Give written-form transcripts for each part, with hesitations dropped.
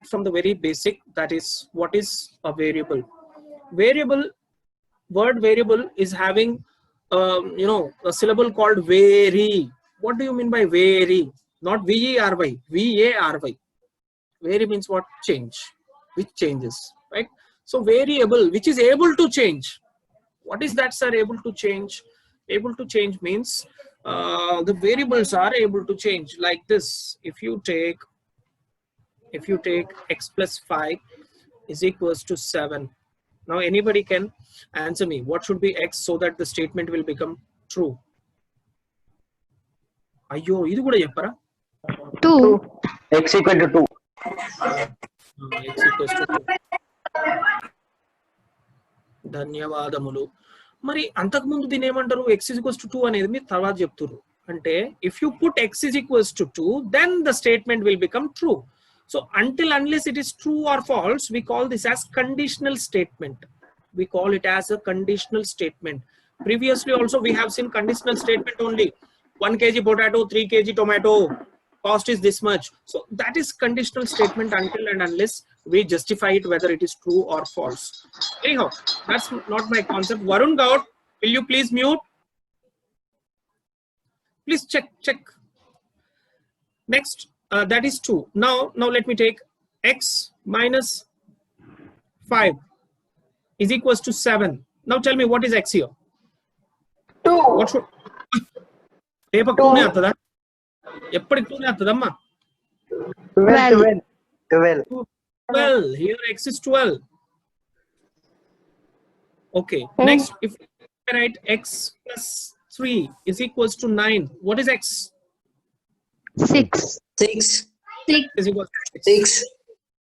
from the very basic, that is what is a variable. Word variable is having a syllable called vary. What do you mean by vary? Not V-E-R-Y, V-A-R-Y. Vary means what? Change, which changes, right? So variable which is able to change. What is that, sir? Able to change? Able to change means the variables are able to change like this. If you take x plus 5 is equals to 7. Now anybody can answer me what should be x so that the statement will become true. Ayyo, idu kuda cheppara? 2. X equal to 2. X equals to 2. ధన్యవాదములు. మరి అంతకుముందు దీని ఏమంటారు? x is equals to 2 అనేది మీరు తర్వాత చెప్తున్నారు. అంటే if you put x is equals to 2, then the statement will become true. So unless it is true or false, we call this as conditional statement. We call it as a conditional statement. Previously also we have seen conditional statement only. 1 kg potato, 3 kg tomato, cost is this much. So that is conditional statement until and unless we justify it whether it is true or false. Anyhow, that's not my concept. Varun Gaud, will you please mute? Please check. Next, that is 2. Now let me take x minus 5 is equals to 7. Now tell me what is x here? 2. What should? Epak 2 ne atada? Eppadiki 2 ne atadamma? 12. 12. Here x is 12. Okay. Next, if I write x plus 3 is equals to 9, what is x? 6. 6. Is equals to 6.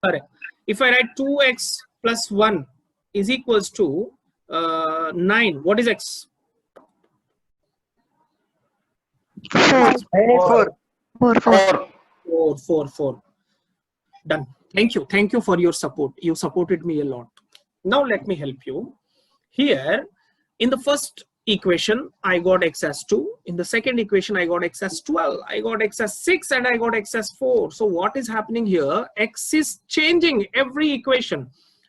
Correct. If I write 2x plus 1 is equals to 9, what is x? 4. 4. Done. Thank you for your support. You supported me a lot. Now let me help you. Here in the first equation I got x as 2. In the second equation I got x as 12. I got x as 6 and I got x as 4. So what is happening here? X is changing every equation.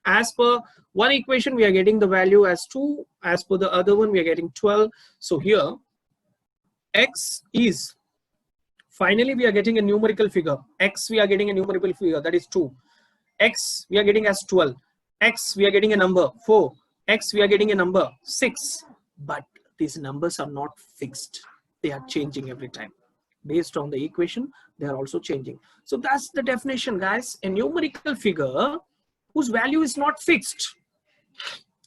As per one equation we are getting the value as 2. As per the other one we are getting 12. So here x is, finally we are getting a numerical figure. X we are getting a numerical figure, that is 2. X we are getting as 12. X we are getting a number 4. X we are getting a number 6. But these numbers are not fixed. They are changing every time. Based on the equation, they are also changing. So that's the definition, guys. A numerical figure whose value is not fixed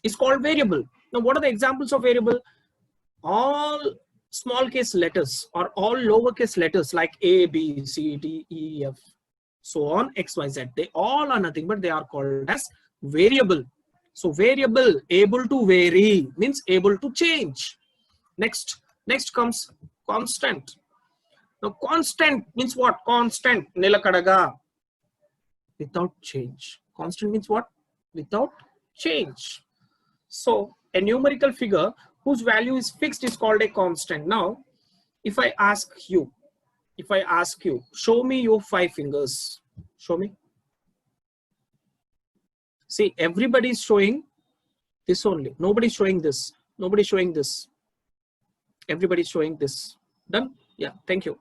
is called variable. Now what are the examples of variable? All small case letters or all lowercase letters like A, B, C, D, E, F, so on, X, Y, Z. They all are nothing but they are called as variable. So variable, able to vary, means able to change. Next comes constant. Now constant means what? Constant, nilakadaga, without change. Constant means what? Without change. So a numerical figure whose value is fixed is called a constant. Now if I ask you, show me your 5 fingers. Show me. See, everybody is showing this only. Nobody is showing this. Nobody is showing this. Everybody is showing this. Done? Yeah, thank you.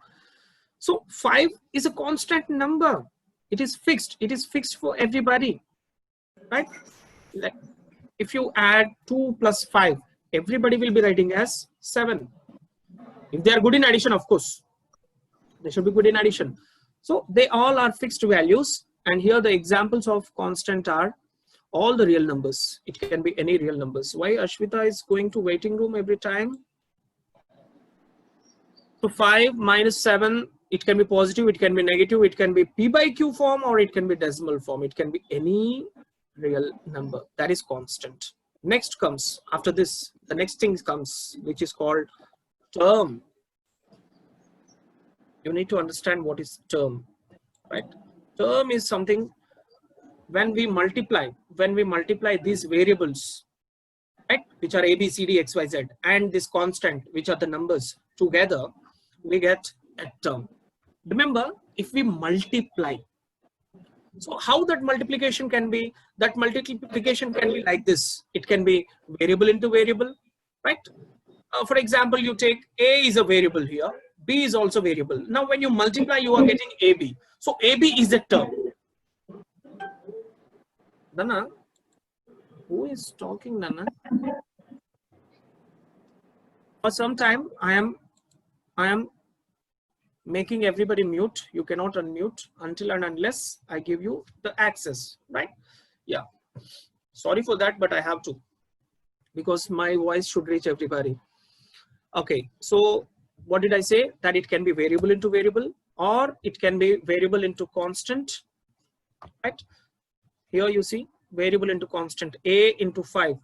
So 5 is a constant number. It is fixed. It is fixed for everybody. Right? Like if you add 2 plus 5, everybody will be writing as 7. If they are good in addition, of course. They should be good in addition. So they all are fixed values. And here the examples of constant are all the real numbers. It can be any real numbers. Why Ashwita is going to waiting room every time? So 5 minus 7, it can be positive, it can be negative, it can be P by Q form or it can be decimal form. It can be any real number. That is constant. Next comes, after this, the next thing comes, which is called term. You need to understand what is term, right? Term is something when we multiply these variables, right, which are A, B, C, D, X, Y, Z, and this constant, which are the numbers together, we get a term. Remember, if we multiply So how that multiplication can be? That multiplication can be like this. It can be variable into variable, right? For example, you take A is a variable here, B is also variable. Now when you multiply, you are getting AB. So AB is a term. Nana, who is talking, Nana? For some time, I am making everybody mute. You cannot unmute until and unless I give you the access, right? Yeah. Sorry for that, but I have to, because my voice should reach everybody. Okay, so what did I say? That it can be variable into variable, or it can be variable into constant, right? Here you see variable into constant, A into 5.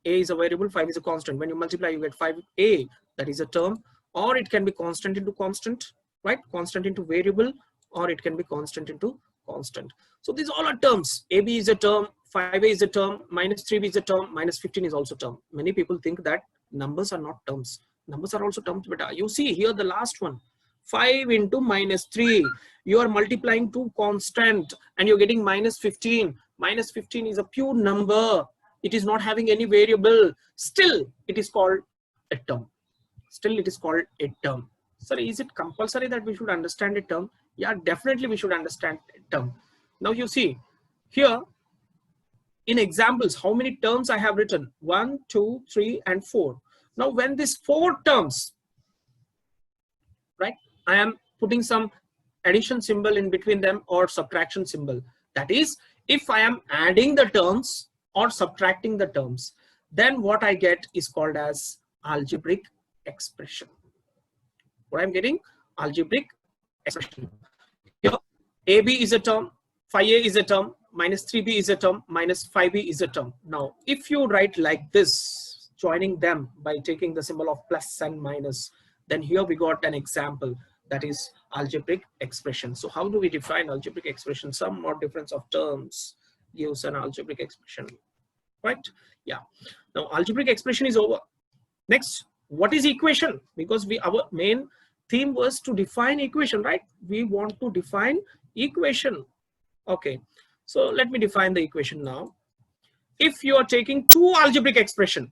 A is a variable, 5 is a constant. When you multiply, you get 5A, that is a term. Or it can be constant into constant, right? Constant into variable, or it can be constant into constant. So these all are terms. AB is a term, 5A is a term, minus 3B is a term, minus 15 is also a term. Many people think that numbers are not terms. Numbers are also terms, but you see here the last one, 5 into minus 3. You are multiplying two constant and you're getting minus 15. Minus 15 is a pure number. It is not having any variable. Still, it is called a term. Still, it is called a term. Sir, is it compulsory that we should understand a term? Yeah, definitely we should understand a term. Now you see here in examples, how many terms I have written? 1, 2, 3, and 4. Now, when these 4 terms, right, I am putting some addition symbol in between them or subtraction symbol. That is, if I am adding the terms or subtracting the terms, then what I get is called as algebraic expression. What I'm getting? Algebraic expression. Here, AB is a term, 5A is a term, minus 3B is a term, minus 5B is a term. Now, if you write like this, joining them by taking the symbol of plus and minus, then here we got an example, that is algebraic expression. So how do we define algebraic expression? Sum or difference of terms gives an algebraic expression, right? Yeah. Now algebraic expression is over. Next, what is equation? Because our main theme was to define equation, right? We want to define equation. Okay, so let me define the equation now. If you are taking two algebraic expression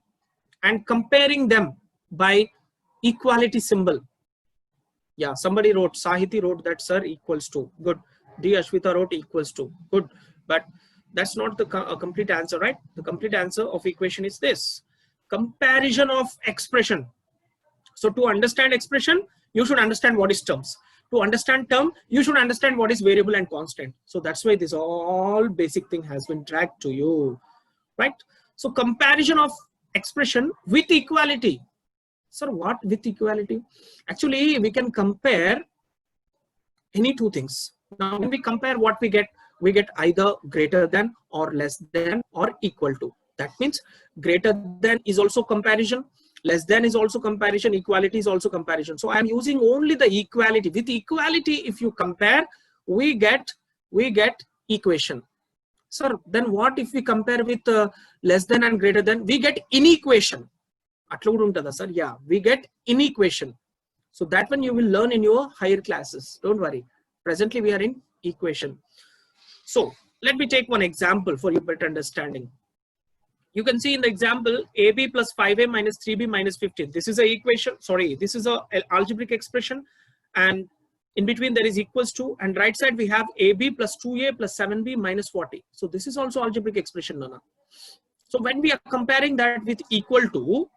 and comparing them by equality symbol. Yeah, somebody wrote, Sahiti wrote that, sir, equals to. Good. D. Ashwita wrote equals to. Good. But that's not the complete answer, right? The complete answer of equation is this. Comparison of expression. So to understand expression, you should understand what is terms. To understand term, you should understand what is variable and constant. So that's why this all basic thing has been dragged to you, right? So comparison of expression with equality. Sir, what with equality? Actually, we can compare any two things. Now, when we compare, what we get either greater than or less than or equal to. That means greater than is also comparison, less than is also comparison, equality is also comparison. So I am using only the equality. With equality, if you compare, we get equation. Sir, then what if we compare with less than and greater than? We get inequation. Sir, yeah, we get inequation. So that one you will learn in your higher classes. Don't worry. Presently we are in equation. So let me take one example for your better understanding. You can see in the example AB plus 5A minus 3B minus 15. This is a equation. Sorry, this is a algebraic expression, and in between there is equals to, and right side we have AB plus 2A plus 7B minus 40. So this is also algebraic expression, Nana. So when we are comparing that with equal to,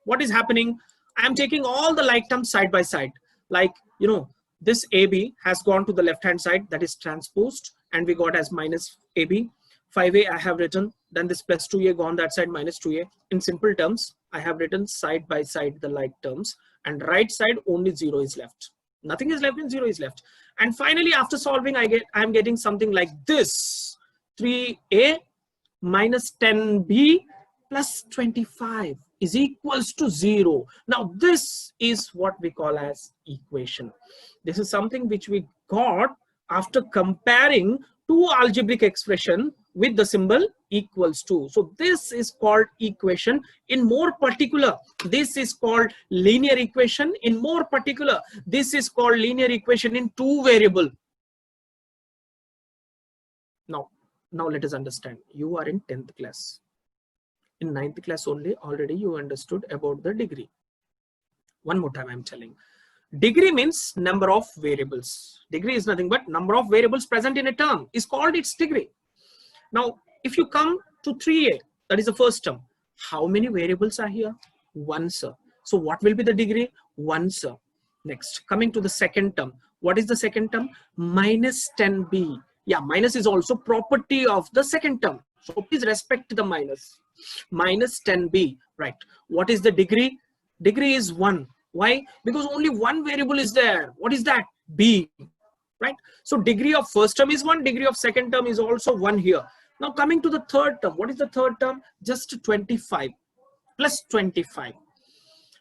what is happening? I am taking all the like terms side by side. Like, you know, this AB has gone to the left hand side, that is transposed, and we got as minus AB. 5A I have written, then this plus 2A gone that side, minus 2A. In simple terms, I have written side by side the like terms, and right side only 0 is left. Nothing is left and 0 is left. And finally, after solving, I am getting something like this: 3A minus 10B plus 25 is equals to 0. Now this is what we call as equation. This is something which we got after comparing two algebraic expression with the symbol equals to. So this is called equation. In more particular, this is called linear equation. In more particular, this is called linear equation in two variable. Now let us understand. You are in 10th class. In 9th class only, already you understood about the degree. One more time I'm telling. Degree means number of variables. Degree is nothing but number of variables present in a term is called its degree. Now, if you come to 3a, that is the first term. How many variables are here? 1, sir. So what will be the degree? 1, sir. Next, coming to the second term. What is the second term? Minus 10b. Yeah, minus is also property of the second term. So please respect the minus. Minus 10b, right? What is the degree? Degree is 1. Why? Because only one variable is there. What is that? B, right? So degree of first term is 1, degree of second term is also 1 here. Now coming to the third term. What is the third term? Just 25 plus 25.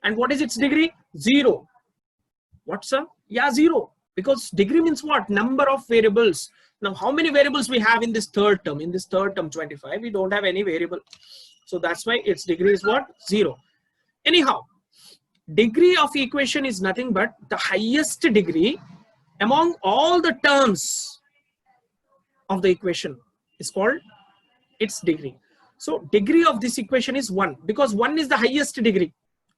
And what is its degree? 0. What, sir? Yeah, 0. Because degree means what? Number of variables. Now how many variables we have in this third term? In this third term 25, we don't have any variable. So that's why its degree is what? 0. Anyhow, degree of equation is nothing but the highest degree among all the terms of the equation is called its degree. So degree of this equation is 1 because 1 is the highest degree.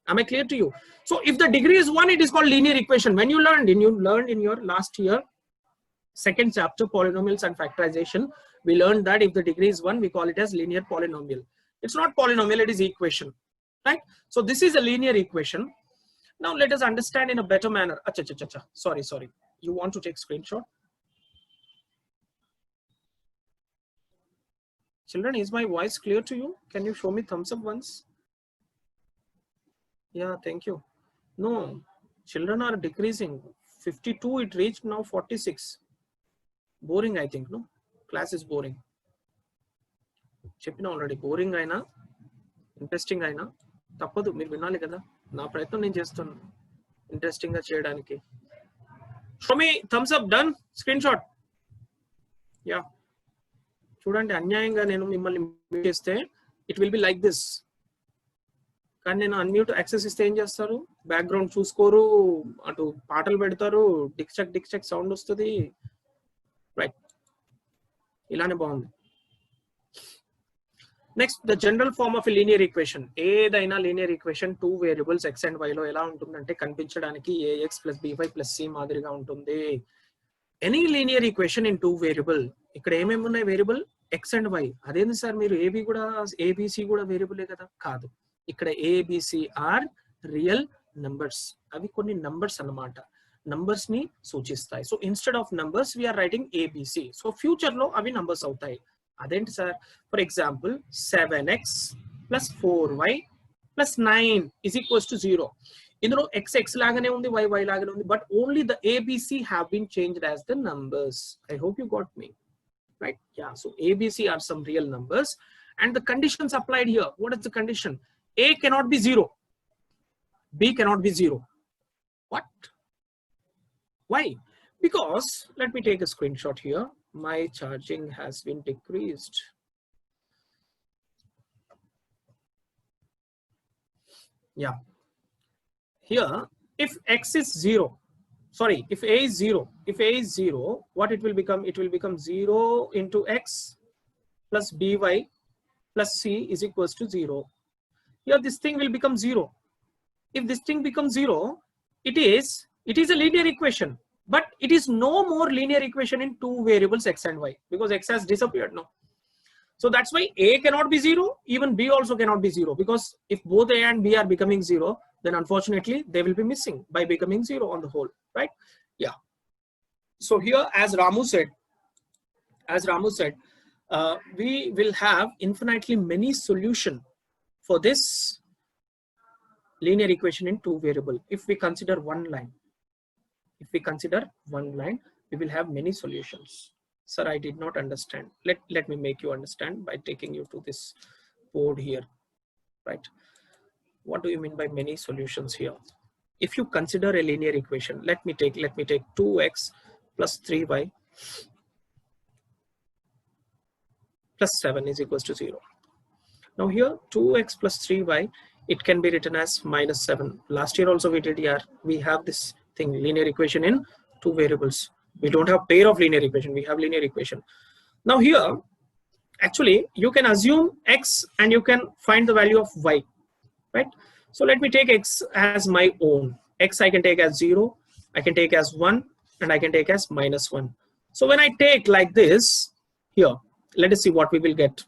Am I clear to you? So if the degree is 1, it is called linear equation. When you learned in your last year, second chapter, polynomials and factorization, we learned that if the degree is 1, we call it as linear polynomial. It's not polynomial, it is equation, right? So this is a linear equation. Now let us understand in a better manner. Sorry. You want to take screenshot? Children, is my voice clear to you? Can you show me thumbs up once? Yeah, thank you. No, children are decreasing. 52, it reached now 46. Boring, I think, no? Class is boring. Cheppina already. Boring aina, interesting aina. Tappadu, meer vinnali kada. Na prayatnam nenu chestunna. Interesting ga cheyadaniki. Show me thumbs up. Done. Screenshot. Yeah. చూడండి అన్యాయంగా నేను మిమ్మల్ని mute చేస్తే it will be like this. కానీ నేను unmute access ఇస్తే ఏం చేస్తారు? బ్యాక్గ్రౌండ్ చూసుకోరు, అటు పాటలు పెడతారు, డిక్ చెక్ సౌండ్ వస్తుంది. రైట్, ఇలానే బాగుంది. Next, the general form of linear equation. ఏదైనా linear equation 2 variables x and y లో ఎలా ఉంటుందంటే కనిపించడానికి ax + by + c మాదిరిగా ఉంటుంది. Any linear equation in 2 variable. ఇక్కడ ఏమేమి ఉన్నాయి వేరియబుల్? X and y. అదేంటి సార్ మీరు ఏబిసి కూడా వేరియబులే కదా? కాదు, ఇక్కడ ఏబిసి ఆర్ రియల్ నంబర్స్. అవి కొన్ని నంబర్స్ అన్నమాట, నంబర్స్ ని సూచిస్తాయి. So instead of numbers we are writing ABC. So future లో అవి నంబర్స్ అవుతాయి. అదేంటి sir? For example 7x + 4y + 9 = 0. ఇందులో x లాగానే ఉంది, y లాగానే ఉంది, but only the ABC have been changed as the numbers. I hope you got me. Right? Yeah. So ABC are some real numbers, and the conditions applied here. What is the condition? A cannot be 0. B cannot be 0. What? Why? Because let me take a screenshot here. My charging has been decreased. Yeah. Here, if x is 0. Sorry, if a is 0, what it will become? It will become 0 into x plus by plus c = 0. Here this thing will become 0. If this thing becomes 0, it is a linear equation, but it is no more linear equation in 2 variables x and y, because x has disappeared now. So that's why a cannot be 0, even b also cannot be 0, because if both a and b are becoming 0, then unfortunately they will be missing by becoming 0 on the whole, right? Yeah. So here, as Ramu said, we will have infinitely many solution for this linear equation in 2 variable. If we consider one line, we will have many solutions. Sir, I did not understand. Let me make you understand by taking you to this board here, right? What do you mean by many solutions here? If you consider a linear equation, let me take 2x plus 3y plus 7 = 0. Now here 2x plus 3y, it can be written as -7. Last year also we did here. We have this thing, linear equation in 2 variables. We don't have pair of linear equation, we have linear equation. Now here, actually, you can assume x and you can find the value of y, right? So let me take x as my own. X I can take as 0, I can take as 1, and I can take as -1. So when I take like this, here, let us see what we will get.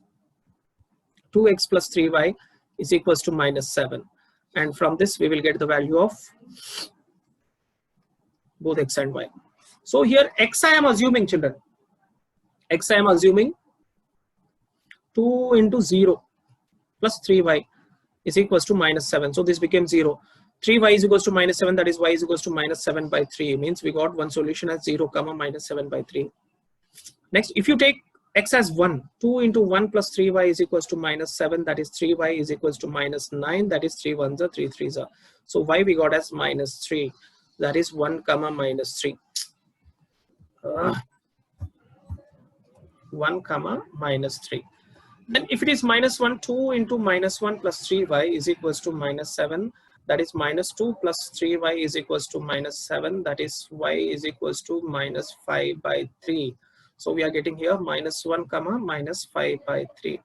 2x plus 3y is equals to -7. And from this, we will get the value of both x and y. So here, x I am assuming, children. X I am assuming 2 into 0 plus 3y is equals to -7. So this became 0. 3y is equals to -7, that is y is equals to -7 by 3. Means we got one solution as 0, -7 by 3. Next, if you take x as 1, 2 into 1 plus 3y is equals to -7, that is 3y is equals to -9, that is 3 1s are 3 3s are. So y we got as -3, that is 1, -3. 1, -3. Then if it is -1, 2 into -1 plus 3y is equals to -7, that is -2 plus 3y is equals to -7, that is y is equals to -5 by 3. So we are getting here -1, -5 by 3.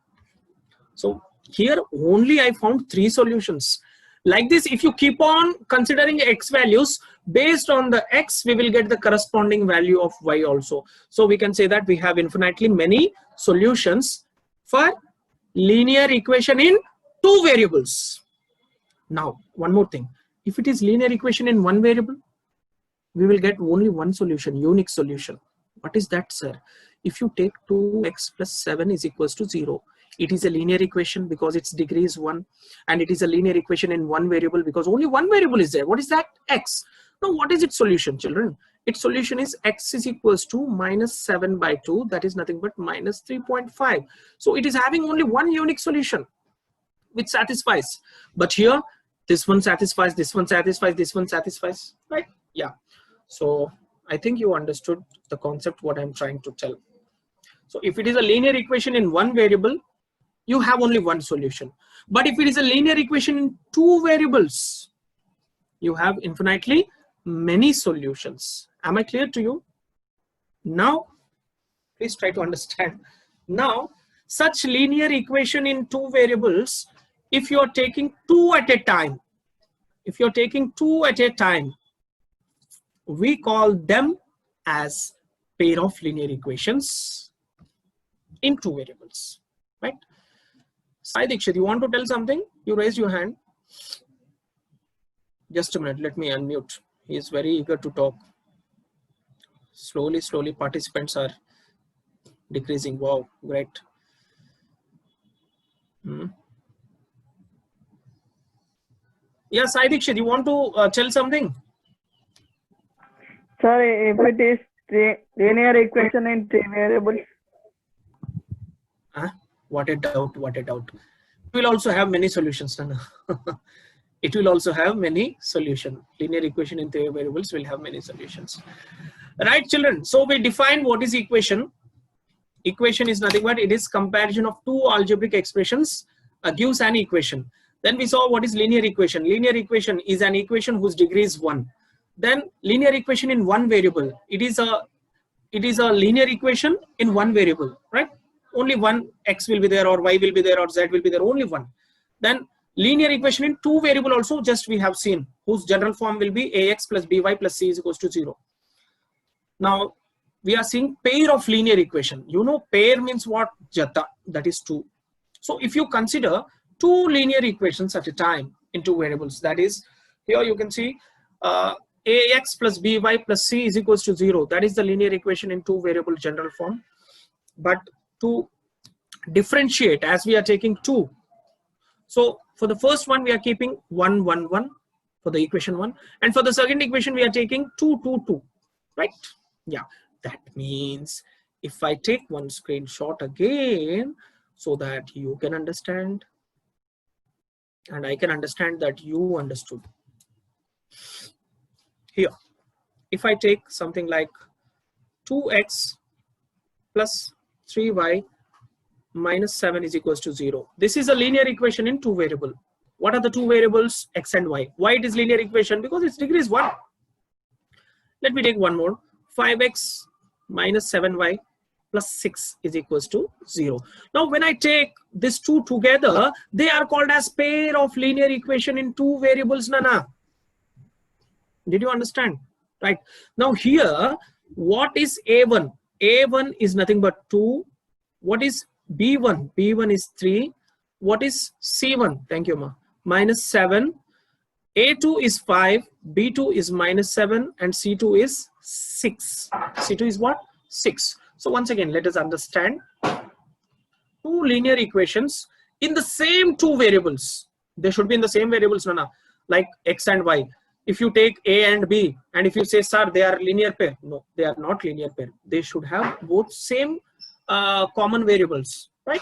So here only I found 3 solutions. Like this, if you keep on considering x values, based on the x, we will get the corresponding value of y also. So we can say that we have infinitely many solutions for linear equation in 2 variables. Now, one more thing. If it is linear equation in 1 variable, we will get only one solution, unique solution. What is that, sir? If you take 2x plus 7 is equals to 0, it is a linear equation because its degree is 1, and it is a linear equation in 1 variable because only one variable is there. What is that? X. Now, what is its solution, children? Its solution is x is equals to -7 by 2, that is nothing but -3.5. So it is having only one unique solution which satisfies. But here, this one satisfies, this one satisfies, this one satisfies, right? Yeah. So I think you understood the concept what I'm trying to tell. So if it is a linear equation in 1 variable, you have only one solution. But if it is a linear equation in 2 variables, you have infinitely many solutions. Am I clear to you? Now, please try to understand. Now, such linear equation in 2 variables, if you are taking 2 at a time, we call them as pair of linear equations in 2 variables, right? Sai Dikshit, you want to tell something? You raised your hand. Just a minute, let me unmute. He is very eager to talk. Slowly, participants are decreasing. Wow, great. Yeah, Sai Dikshit, you want to tell something? Sorry, if it is linear equation in 3 variables. What a doubt, what a doubt. It will also have many solutions. It will also have many solutions. Linear equation in 3 variables will have many solutions. Right, children? So we define what is equation. Equation is nothing but it is comparison of 2 algebraic expressions gives an equation. Then we saw what is linear equation. Linear equation is an equation whose degree is 1. Then linear equation in 1 variable. It is a linear equation in 1 variable, right? Only one x will be there, or y will be there, or z will be there, only one. Then linear equation in 2 variable also, just we have seen, whose general form will be ax plus by plus c is equals to 0. Now we are seeing pair of linear equation. You know, pair means what? Jata, that is 2. So if you consider 2 linear equations at a time in 2 variables, that is, here you can see ax plus by plus c is equals to 0. That is the linear equation in 2 variable general form. But to differentiate, as we are taking 2, so for the first one we are keeping 1 1 1 for the equation 1, and for the second equation we are taking 2 2 2, right? Yeah, that means if I take one screenshot again so that you can understand and I can understand that you understood. Here, if I take something like 2x plus 3y minus 7 is equals to 0. This is a linear equation in 2 variable. What are the 2 variables? X and y. Why it is linear equation? Because its degree is 1. Let me take one more. 5x minus 7y plus 6 is equals to 0. Now when I take these two together, they are called as pair of linear equation in two variables, Nana. Did you understand? Right. Now here, what is A1? A1 is nothing but 2. What is B1? B1 is 3. What is C1? Thank you, Ma. Minus 7. A2 is 5. B2 is minus 7. And C2 is 6. C2 is what? 6. So once again, let us understand two linear equations in the same two variables. They should be in the same variables, Nana, like X and Y. If you take A and B, and if you say, sir, they are linear pair. No, they are not linear pair. They should have both same common variables, right?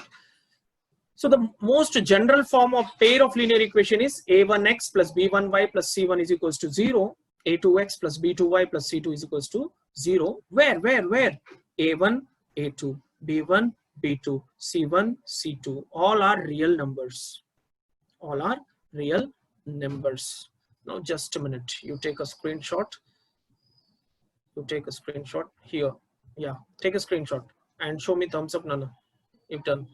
So the most general form of pair of linear equation is A1x plus B1y plus C1 is equals to 0. A2x plus B2y plus C2 is equals to 0. Where? A1, A2, B1, B2, C1, C2. All are real numbers. All are real numbers. Now just a minute. You take a screenshot. You take a screenshot here. Yeah, take a screenshot and show me thumbs up, Nana. You've done.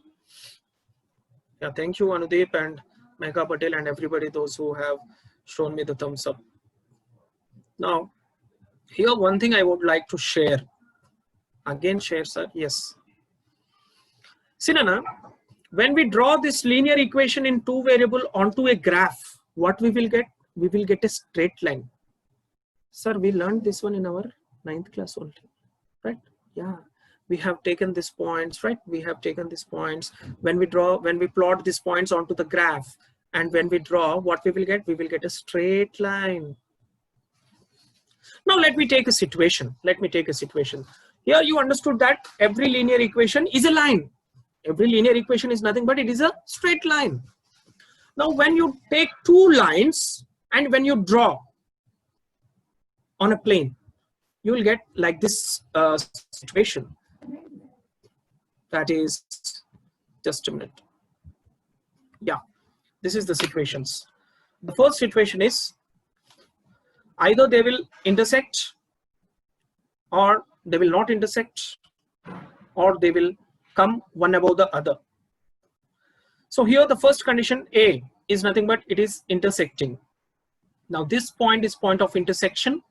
Yeah, thank you, Anudeep and Megha Patel and everybody, those who have shown me the thumbs up. Now, here one thing I would like to share. Again, share, sir. Yes. See, Nana, when we draw this linear equation in two variable onto a graph, what we will get? We will get a straight line. Sir, we learned this one in our 9th class only, right? Yeah. We have taken these points, right? We have taken these points. When we plot these points onto the graph, and when we draw, what we will get? We will get a straight line. Now let me take a situation. Let me take a situation. Here you understood that every linear equation is a line. Every linear equation is nothing but it is a straight line. Now when you take two lines and when you draw on a plane, you will get like this situation. That is, just a minute. Yeah, this is the situations. The first situation is either they will intersect or they will not intersect, or they will come one above the other. So here the first condition A is nothing but it is intersecting. Now this point is point of intersection.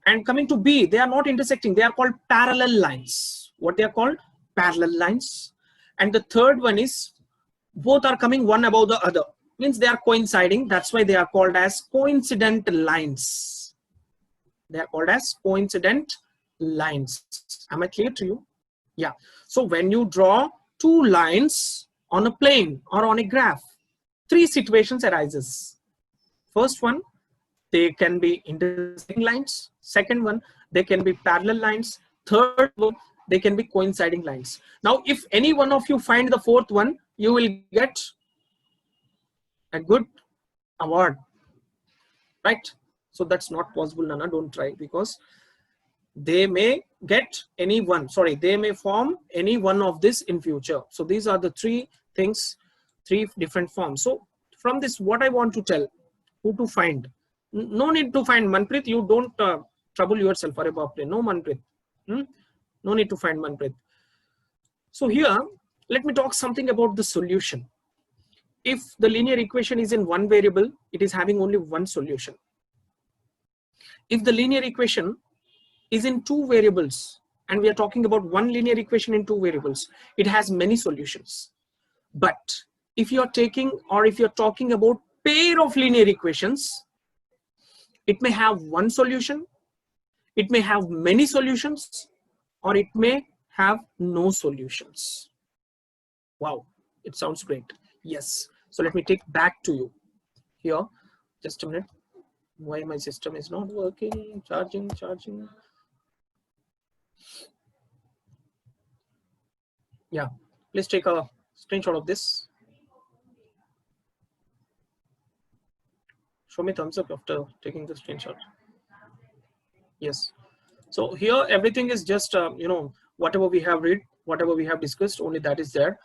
And coming to B, they are not intersecting. They are called parallel lines. What they are called? Parallel lines. And the third one is both are coming one above the other. Means they are coinciding. That's why they are called as coincident lines. They are called as coincident lines. Am I clear to you? Yeah. So when you draw two lines on a plane or on a graph, three situations arises. First one, they can be intersecting lines. Second one, they can be parallel lines. Third one, they can be coinciding lines. Now, if any one of you find the fourth one, you will get a good award, right? So that's not possible, Nana. Don't try, because they may get any one. Sorry, they may form any one of this in future. So these are the three things, three different forms. So from this, what I want to tell, who to find. No need to find Manpreet. You don't trouble yourself. No, Manpreet. No need to find Manpreet. So here, let me talk something about the solution. If the linear equation is in one variable, it is having only one solution. If the linear equation is in two variables, and we are talking about one linear equation in two variables, it has many solutions. But if you are taking, or if you're talking about pair of linear equations, it may have one solution, it may have many solutions, or it may have no solutions. Wow, it sounds great. Yes. So let me take back to you here. Just a minute. Why my system is not working? Charging. Yeah, please take a screenshot of this. Show me thumbs up after taking the screenshot. Yes. So here everything is just whatever we have read, whatever we have discussed, only that is there.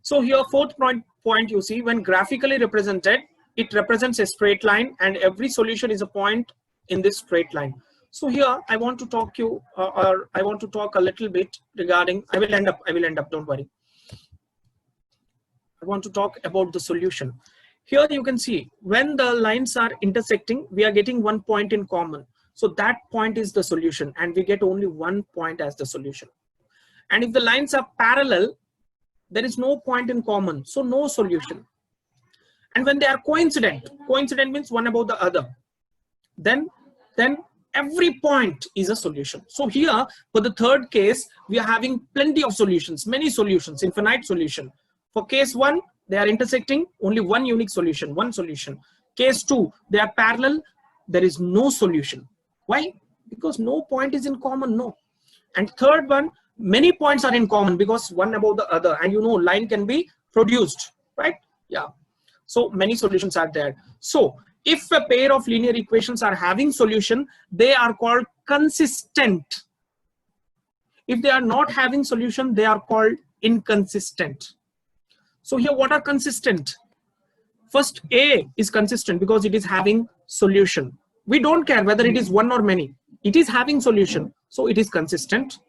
So here fourth point you see, when graphically represented, it represents a straight line, and every solution is a point in this straight line. So here I want to talk you or I want to talk a little bit regarding, I will end up, don't worry. I want to talk about the solution. Here you can see when the lines are intersecting, we are getting one point in common. So that point is the solution and we get only one point as the solution. And if the lines are parallel, there is no point in common, so no solution. And when they are coincident means one above the other, then every point is a solution. So here for the third case, we are having plenty of solutions, many solutions, infinite solution. For case 1, they are intersecting, only one unique solution, one solution. Case 2, they are parallel, there is no solution. Why? Because no point is in common, no. And third one, many points are in common because one above the other, and you know line can be produced, right? Yeah. So many solutions are there. So if a pair of linear equations are having solution, they are called consistent. If they are not having solution, they are called inconsistent. So here what are consistent? First, A is consistent because it is having solution. We don't care whether it is one or many. It is having solution, so it is consistent.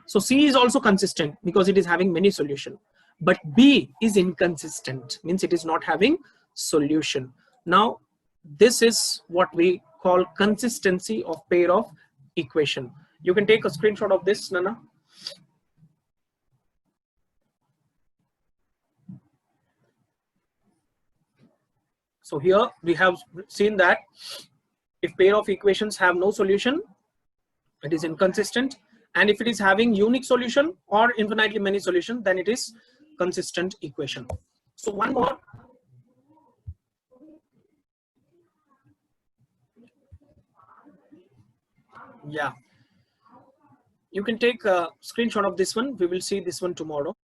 So C is also consistent because it is having many solution. But B is inconsistent, means it is not having solution. Now, this is what we call consistency of pair of equation. You can take a screenshot of this, Nana. So here we have seen that if pair of equations have no solution, it is inconsistent. And if it is having unique solution or infinitely many solutions, then it is consistent equation. So one more. Yeah. You can take a screenshot of this one. We will see this one tomorrow.